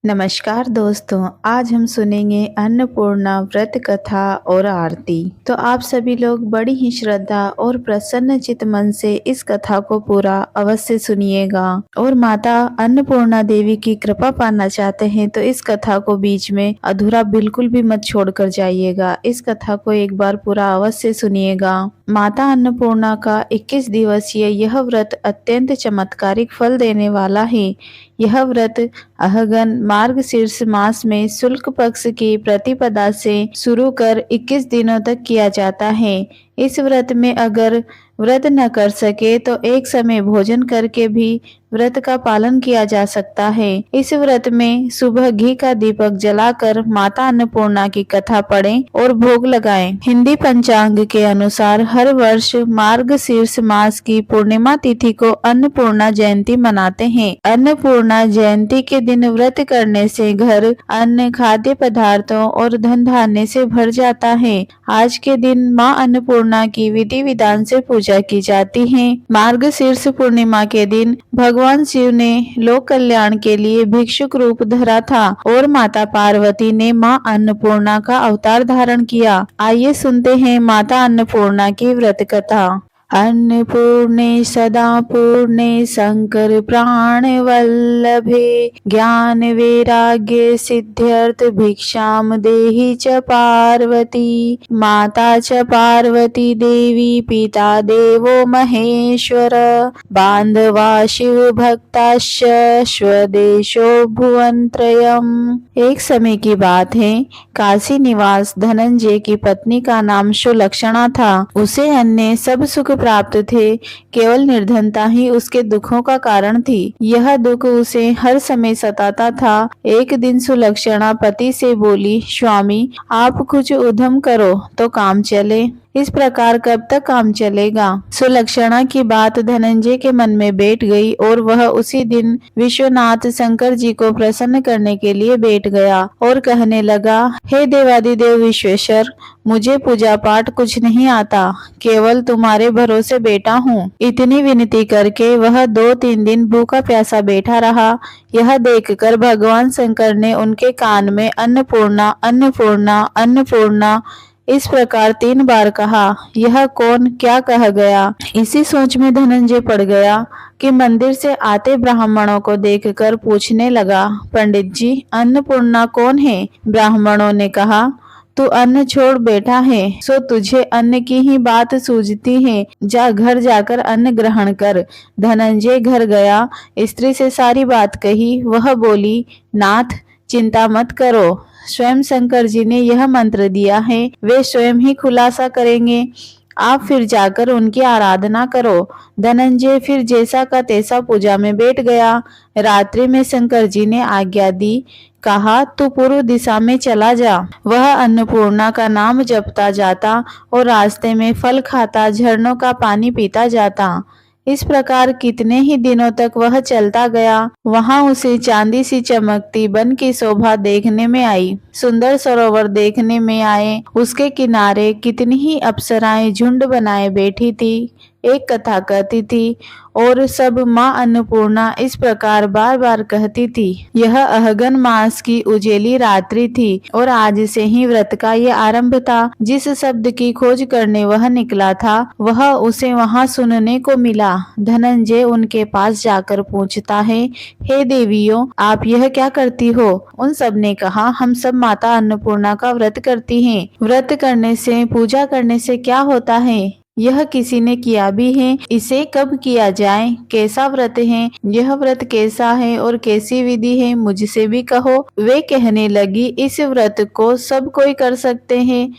नमस्कार दोस्तों, आज हम सुनेंगे अन्नपूर्णा व्रत कथा और आरती। तो आप सभी लोग बड़ी ही श्रद्धा और प्रसन्न चित मन से इस कथा को पूरा अवश्य सुनिएगा। और माता अन्नपूर्णा देवी की कृपा पाना चाहते हैं तो इस कथा को बीच में अधूरा बिल्कुल भी मत छोड़कर जाइएगा। इस कथा को एक बार पूरा अवश्य सुनिएगा। माता अन्नपूर्णा का 21 दिवसीय यह व्रत अत्यंत चमत्कारिक फल देने वाला है। यह व्रत अहगन मार्गशीर्ष मास में शुक्ल पक्ष की प्रतिपदा से शुरू कर 21 दिनों तक किया जाता है। इस व्रत में अगर व्रत न कर सके तो एक समय भोजन करके भी व्रत का पालन किया जा सकता है। इस व्रत में सुबह घी का दीपक जलाकर माता अन्नपूर्णा की कथा पढ़ें और भोग लगाएं। हिंदी पंचांग के अनुसार हर वर्ष मार्गशीर्ष मास की पूर्णिमा तिथि को अन्नपूर्णा जयंती मनाते हैं। अन्नपूर्णा जयंती के दिन व्रत करने से घर अन्न, खाद्य पदार्थों और धन धान्य से भर जाता है। आज के दिन माँ अन्नपूर्णा की विधि विधान से पूजा की जाती है। मार्गशीर्ष पूर्णिमा के दिन भगवान शिव ने लोक कल्याण के लिए भिक्षुक रूप धरा था और माता पार्वती ने माँ अन्नपूर्णा का अवतार धारण किया। आइए सुनते हैं माता अन्नपूर्णा की व्रत कथा। अन्नपूर्णे सदा पूर्णे शंकर प्राण वल्लभे ज्ञान वैराग्य सिद्ध्यर्थ भिक्षाम देहि च पार्वती। माता च पार्वती देवी पिता देवो महेश्वर बांधवा शिव भक्ताश्च स्वदेशो भुवनत्रयम्। एक समय की बात है, काशी निवास धनंजय की पत्नी का नाम सुलक्षणा था। उसे अन्य सब सुख प्राप्त थे, केवल निर्धनता ही उसके दुखों का कारण थी। यह दुख उसे हर समय सताता था। एक दिन सुलक्षणा पति से बोली, स्वामी आप कुछ उद्यम करो तो काम चले। इस प्रकार कब तक काम चलेगा? सुलक्षणा की बात धनंजय के मन में बैठ गई और वह उसी दिन विश्वनाथ शंकर जी को प्रसन्न करने के लिए बैठ गया और कहने लगा, हे देवादिदेव विश्वेश्वर, मुझे पूजा पाठ कुछ नहीं आता, केवल तुम्हारे भरोसे बैठा हूँ। इतनी विनती करके वह 2-3 दिन भूखा प्यासा बैठा रहा। यह देखकर भगवान शंकर ने उनके कान में अन्नपूर्णा अन्नपूर्णा अन्नपूर्णा इस प्रकार 3 बार कहा। यह कौन क्या कह गया? इसी सोच में धनंजय पड़ गया कि मंदिर से आते ब्राह्मणों को देखकर पूछने लगा, पंडित जी अन्नपूर्णा कौन है? ब्राह्मणों ने कहा, तू अन्न छोड़ बैठा है सो तुझे अन्न की ही बात सूझती है, जा घर जाकर अन्न ग्रहण कर। धनंजय घर गया, स्त्री से सारी बात कही। वह बोली, नाथ चिंता मत करो, स्वयं शंकर जी ने यह मंत्र दिया है, वे स्वयं ही खुलासा करेंगे, आप फिर जाकर उनकी आराधना करो। धनंजय फिर जैसा का तैसा पूजा में बैठ गया। रात्रि में शंकर जी ने आज्ञा दी, कहा तू पूर्व दिशा में चला जा। वह अन्नपूर्णा का नाम जपता जाता और रास्ते में फल खाता, झरनों का पानी पीता जाता। इस प्रकार कितने ही दिनों तक वह चलता गया। वहां उसे चांदी सी चमकती वन की शोभा देखने में आई, सुंदर सरोवर देखने में आए। उसके किनारे कितनी ही अप्सराएं झुंड बनाए बैठी थी, एक कथा कहती थी और सब माँ अन्नपूर्णा इस प्रकार बार बार कहती थी। यह अहगन मास की उजेली रात्रि थी और आज से ही व्रत का ये आरंभ था। जिस शब्द की खोज करने वह निकला था वह उसे वहां सुनने को मिला। धनंजय उनके पास जाकर पूछता है, हे देवियों आप यह क्या करती हो? उन सब ने कहा, हम सब माता अन्नपूर्णा का व्रत करती हैं। व्रत करने से पूजा करने से क्या होता है? यह किसी ने किया भी है? इसे कब किया जाए? कैसा व्रत है? यह व्रत कैसा है और कैसी विधि है, मुझसे भी कहो। वे कहने लगी, इस व्रत को सब कोई कर सकते हैं।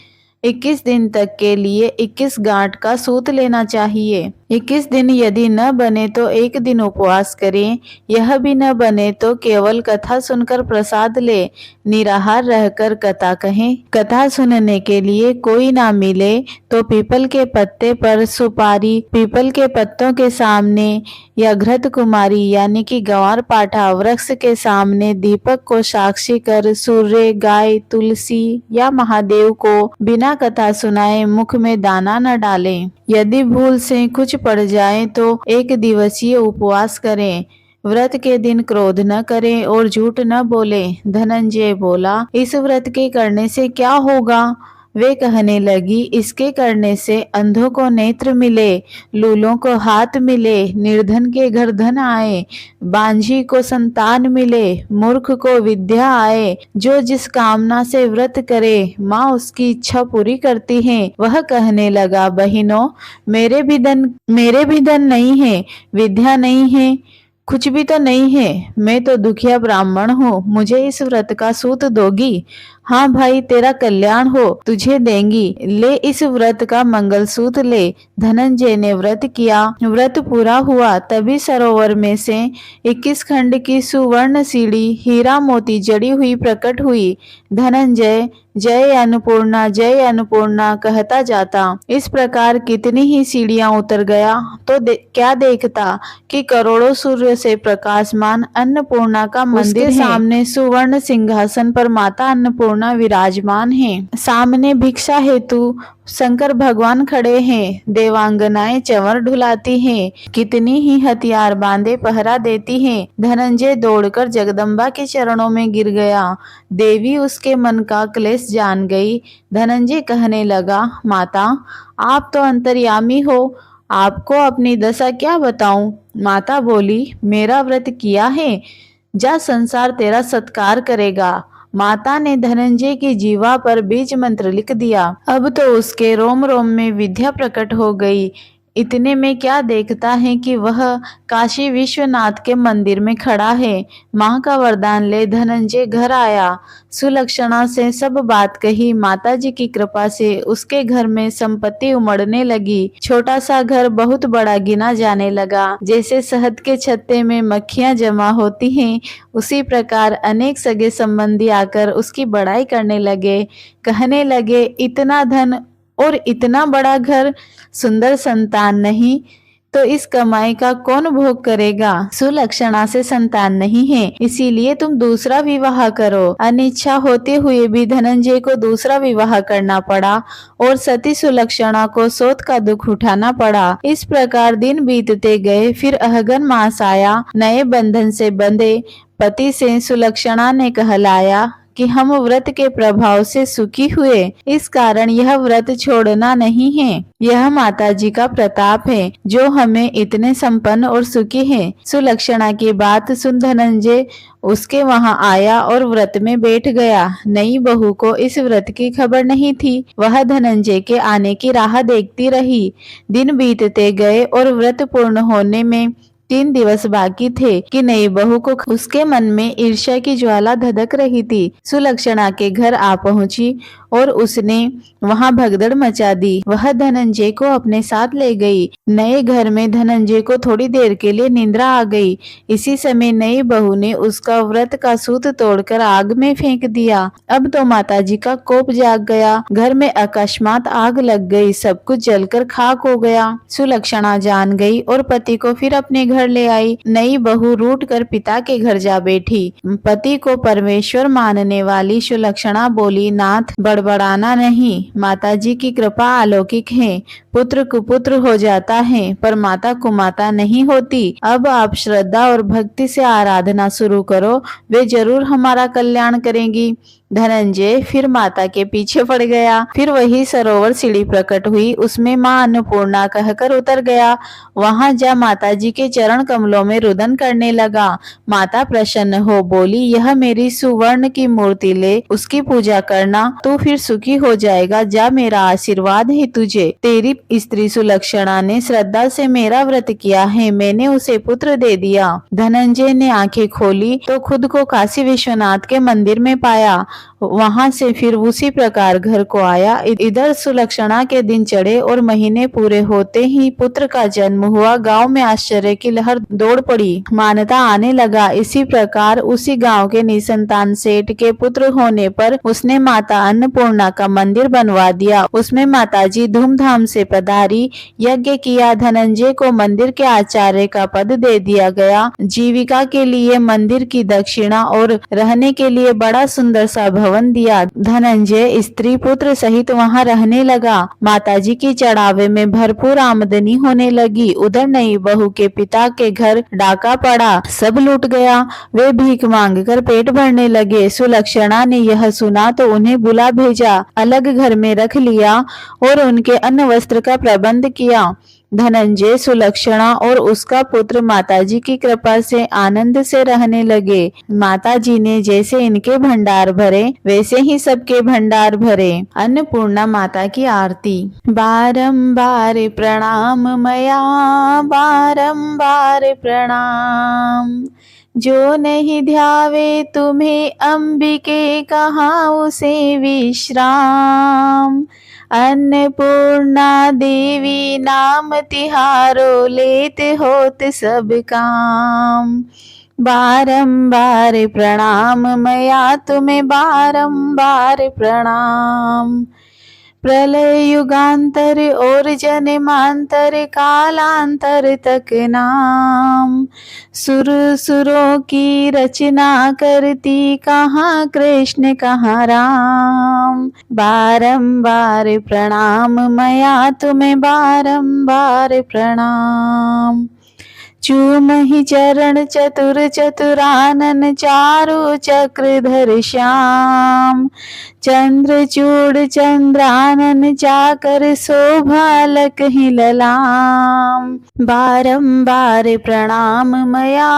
21 दिन तक के लिए 21 गांठ का सूत लेना चाहिए। 21 दिन यदि न बने तो 1 दिन उपवास करें। यह भी न बने तो केवल कथा सुनकर प्रसाद ले, निराहार रहकर कथा कहें। कथा सुनने के लिए कोई ना मिले तो पीपल के पत्ते पर सुपारी, पीपल के पत्तों के सामने या घृत कुमारी यानी कि गंवार पाठा वृक्ष के सामने दीपक को साक्षी कर सूर्य, गाय, तुलसी या महादेव को बिना कथा सुनाए मुख में दाना न डालें। यदि भूल से कुछ पड़ जाए तो 1 दिवसीय उपवास करें। व्रत के दिन क्रोध न करें और झूठ न बोले। धनंजय बोला, इस व्रत के करने से क्या होगा? वे कहने लगी, इसके करने से अंधों को नेत्र मिले, लूलों को हाथ मिले, निर्धन के घर धन आए, बांझी को संतान मिले, मूर्ख को विद्या आए। जो जिस कामना से व्रत करे माँ उसकी इच्छा पूरी करती है। वह कहने लगा, बहनों, मेरे भी धन नहीं है, विद्या नहीं है, कुछ भी तो नहीं है। मैं तो दुखिया ब्राह्मण हूँ, मुझे इस व्रत का सूत दोगी? हाँ भाई, तेरा कल्याण हो, तुझे देंगी। ले इस व्रत का मंगलसूत्र ले। धनंजय ने व्रत किया। व्रत पूरा हुआ तभी सरोवर में से 21 खंड की सुवर्ण सीढ़ी हीरा मोती जड़ी हुई प्रकट हुई। धनंजय जय अन्नपूर्णा कहता जाता। इस प्रकार कितनी ही सीढ़ियां उतर गया तो क्या देखता कि करोड़ों सूर्य से प्रकाशमान अन्नपूर्णा का मंदिर है। सामने सुवर्ण सिंहासन पर माता अन्नपूर्णा विराजमान है। सामने भिक्षा हेतु शंकर भगवान खड़े हैं। देवांगनाएं चंवर ढुलाती हैं। कितनी ही हथियार बांधे पहरा देती हैं। धनंजय दौड़कर जगदम्बा के चरणों में गिर गया। देवी उसके मन का क्लेश जान गई। धनंजय कहने लगा, माता, आप तो अंतर्यामी हो, आपको अपनी दशा क्या बताऊं? माता बोली, मेरा व्रत किया है, जा, संसार तेरा सत्कार करेगा। माता ने धनंजय की जीवा पर बीज मंत्र लिख दिया। अब तो उसके रोम रोम में विद्या प्रकट हो गई। इतने में क्या देखता है कि वह काशी विश्वनाथ के मंदिर में खड़ा है। माँ का वरदान ले धनंजय घर आया। सुलक्षणा से सब बात कही। माताजी की कृपा से उसके घर में संपत्ति उमड़ने लगी। छोटा सा घर बहुत बड़ा गिना जाने लगा। जैसे शहद के छत्ते में मक्खियां जमा होती हैं, उसी प्रकार अनेक सगे संबंधी आकर उसकी बड़ाई करने लगे। कहने लगे, इतना धन और इतना बड़ा घर, सुंदर संतान नहीं, तो इस कमाई का कौन भोग करेगा? सुलक्षणा से संतान नहीं है, इसीलिए तुम दूसरा विवाह करो। अनिच्छा होते हुए भी धनंजय को दूसरा विवाह करना पड़ा और सती सुलक्षणा को शोक का दुख उठाना पड़ा। इस प्रकार दिन बीतते गए। फिर अहगन मास आया। नए बंधन से बंधे पति से सुलक्षणा ने कहलाया कि हम व्रत के प्रभाव से सुखी हुए, इस कारण यह व्रत छोड़ना नहीं है। यह माताजी का प्रताप है जो हमें इतने संपन्न और सुखी है। सुलक्षणा की बात सुन धनंजय उसके वहां आया और व्रत में बैठ गया। नई बहू को इस व्रत की खबर नहीं थी। वह धनंजय के आने की राह देखती रही। दिन बीतते गए और व्रत पूर्ण होने में 3 दिवस बाकी थे कि नई बहू को उसके मन में ईर्ष्या की ज्वाला धधक रही थी। सुलक्षणा के घर आ पहुंची और उसने वहां भगदड़ मचा दी। वह धनंजय को अपने साथ ले गई। नए घर में धनंजय को थोड़ी देर के लिए निंद्रा आ गई। इसी समय नई बहू ने उसका व्रत का सूत तोड़कर आग में फेंक दिया। अब तो माताजी का कोप जाग गया। घर में अकस्मात आग लग गई। सब कुछ जलकर खाक हो गया। सुलक्षणा जान गई और पति को फिर अपने घर ले आई। नई बहू रूठ कर पिता के घर जा बैठी। पति को परमेश्वर मानने वाली सुलक्षणा बोली, नाथ, बड़बड़ाना नहीं, माताजी की कृपा अलौकिक है। पुत्र कुपुत्र हो जाता है पर माता कुमाता नहीं होती। अब आप श्रद्धा और भक्ति से आराधना शुरू करो, वे जरूर हमारा कल्याण करेंगी। धनंजय फिर माता के पीछे पड़ गया। फिर वही सरोवर सीढ़ी प्रकट हुई, उसमें माँ अन्नपूर्णा कहकर उतर गया। वहां जा माताजी के चरण कमलों में रुदन करने लगा। माता प्रसन्न हो बोली, यह मेरी सुवर्ण की मूर्ति ले, उसकी पूजा करना, तू फिर सुखी हो जाएगा। जा, मेरा आशीर्वाद है तुझे। तेरी स्त्री सुलक्षणा ने श्रद्धा से मेरा व्रत किया है, मैंने उसे पुत्र दे दिया। धनंजय ने आंखें खोली तो खुद को काशी विश्वनाथ के मंदिर में पाया। वहां से फिर उसी प्रकार घर को आया। इधर सुलक्षणा के दिन चढ़े और महीने पूरे होते ही पुत्र का जन्म हुआ। गांव में आश्चर्य की लहर दौड़ पड़ी। मान्यता आने लगा। इसी प्रकार उसी गांव के निसंतान सेठ के पुत्र होने पर उसने माता अन्नपूर्णा का मंदिर बनवा दिया। उसमें माताजी धूमधाम से पधारी, यज्ञ किया। धनंजय को मंदिर के आचार्य का पद दे दिया गया। जीविका के लिए मंदिर की दक्षिणा और रहने के लिए बड़ा सुंदर सा भवन दिया। धनंजय स्त्री पुत्र सहित वहां रहने लगा। माताजी की चढ़ावे में भरपूर आमदनी होने लगी। उधर नई बहू के पिता के घर डाका पड़ा, सब लूट गया। वे भीख मांग कर पेट भरने लगे। सुलक्षणा ने यह सुना तो उन्हें बुला भेजा, अलग घर में रख लिया और उनके अन्न वस्त्र का प्रबंध किया। धनंजय, सुलक्षणा और उसका पुत्र माताजी की कृपा से आनंद से रहने लगे। माताजी ने जैसे इनके भंडार भरे वैसे ही सबके भंडार भरे। अन्नपूर्णा माता की आरती। बारंबार प्रणाम मया, बारंबार प्रणाम। जो नहीं ध्यावे तुम्हें अंबिके, कहाँ उसे विश्राम। अन्नपूर्णा देवी नाम तिहारो, लेते होत सब काम। बारंबार प्रणाम मया तुम्हें, बारंबार प्रणाम। प्रलय युगांतर और जन्मांतर, कालांतर तक नाम। सुरों की रचना करती, कहाँ कृष्ण कहाँ राम। बारंबार प्रणाम मया तुम्हें, बारंबार प्रणाम। चूमहि चरण चतुर चतुरानन, चारु चक्रधर श्याम। चंद्रचूड़ चंद्रानन, चाकर शोभालक ही ललाम। बारंबार प्रणाम मया,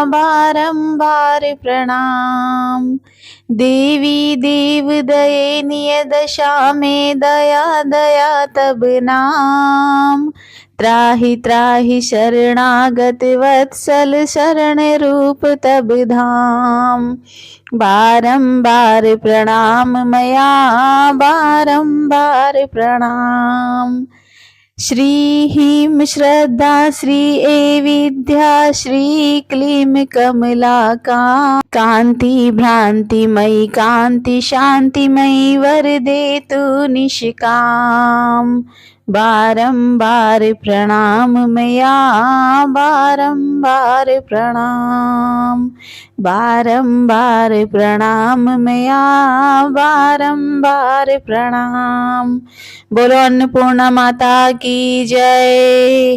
बारंबार प्रणाम। देवी देव दयनीय दशा में, दया दया तब नाम। त्राहि त्राहि शरणागत वत्सल, शरण रूप तब धाम। बारंबार प्रणाम मया, बारंबार प्रणाम। श्री हीम श्रद्धा, श्री ए विद्या, श्री क्लीम कमला कांति। भ्रांति मयि कांति, शांतिमयी वर दे तू निष्काम। बारंबार प्रणाम मया, बारंबार प्रणाम। बारंबार प्रणाम मया, बारंबार प्रणाम। बोलो अन्नपूर्णा माता की जय।